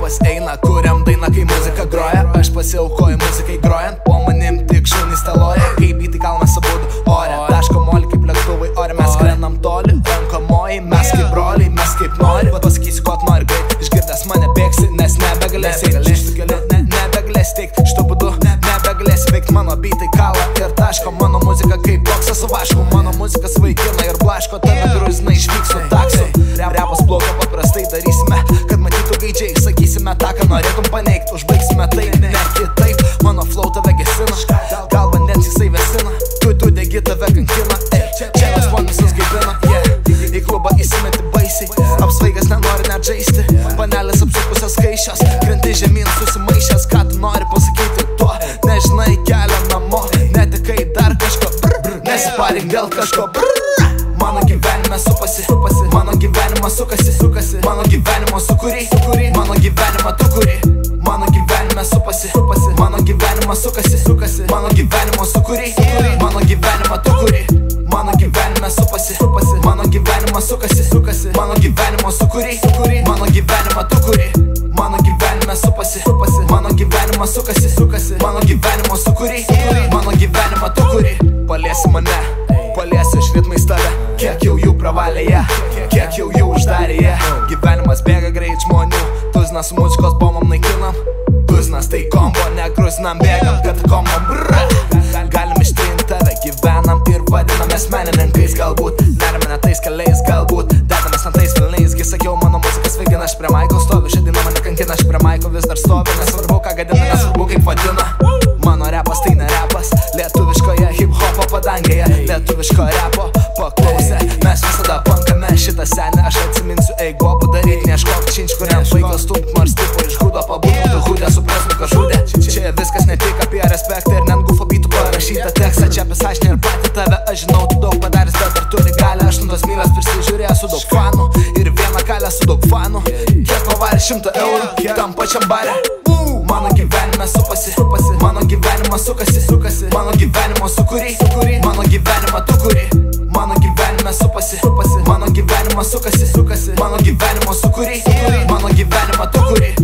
repas eina, kuriam dainą, kai muzika groja. Aš pasiaukoju muzikai grojant, po manim tik šunys teloja. Kai bitai kalmas abudu ore, taško molį kaip lėktuvai ore. Mes skrendam toli, rankomoji, mes kaip broliai, mes kaip nori. Pasakysiu, ko nori greit, išgirdęs mane bėgsi, nes nebegalėsi nebegalėsi teikt, šitu būdu nebegalėsi veikt. Mano bitai kala ir taško, mano muzika kaip boksas su vašku. Mano muzika svaigina ir blaško, tave gruzina išvyks su taksu. Repas blogo paprastai darysime, kad matytų gaidžiai. Sakysime tą, ką norėtum paneigt, užbaigsime tai, ne kitaip. Mano flow tave gesina, gal vandens jisai vesina. Tu degi, tave kankina, čia mes man visus gaibina. Į klubą įsimeti baisiai, apsvaigas nenori net žaisti. Panelės apsupusios skaičios, krenti žemyn susimaišęs. Ką tu nori pasakyti tuo, nežinai kelio namo. Netikai dar kažko, nesiparink dėl kažko. Mano gyvenime supasi, mano gyvenimas sukasi. Mano gyvenimo sukuri, mano gyvenimą tu kuri. Mano gyvenime supasi, mano gyvenimas sukasi. Mano gyvenimo sukuri, mano gyvenimą tu kuri. Mano gyvenime supasi, mano gyvenimas sukasi. Mano gyvenimo sukuri, mano gyvenimą tu kuri. Mano gyvenime supasi, mano gyvenimas sukasi. Mano gyvenimo sukuri, mano gyvenimą tu kuri. Paliesi mane, paliesi aš ritmais tave. Kiek jau jų pravalėje, kiek jau jų uždarėje. Gyvenimas bėga greit žmonių, tuzinas muzikos bombom naikinam. Tuzinas tai kombo, negruzinam, bėgam katakombom. Galim ištrint tave, gyvenam ir vadinamės menininkais. Galbūt neramina tais keliais, galbūt dedamės ant tais velniais. Gi sakiau, mano muzika svaigina, aš prie maiko stoviu. Šiandieną mane kankina, aš prie maiko vis dar stoviu. Nesvarbu ką gadina, nesvarbu kaip vadina. Mano repas tai ne repas, lietuviškoje hip-hopo padangėje. Lietuviško repo paklausę, mes visada pankame šitą senę. Aš atsiminsiu, eigobų daryt, neieškok činč, kuriam vaikas stumt nors tipo iš hudo. Pabūtum tu hudė, suprastum, ką žudė. Čia viskas ne tik apie respektą ir net gufo bytų parašytą tekstą. Čia apie sąžinę ir patį tave, aš žinau, tu daug padaręs, bet dar turi galę. 8 mylias prisižiūrėjęs su daug fanų ir vieną kalę su daug fanų. Kiek pavarė 100 eurų tam pačiam bare. Mano gyvenime supasi, mano gyvenimas sukasi. Mano gyvenimo sukuri, mano gyvenimą tu kuri. Mano gyvenime supasi, mano gyvenimas sukasi. Mano gyvenimo sukuri, mano gyvenimą tu kuri.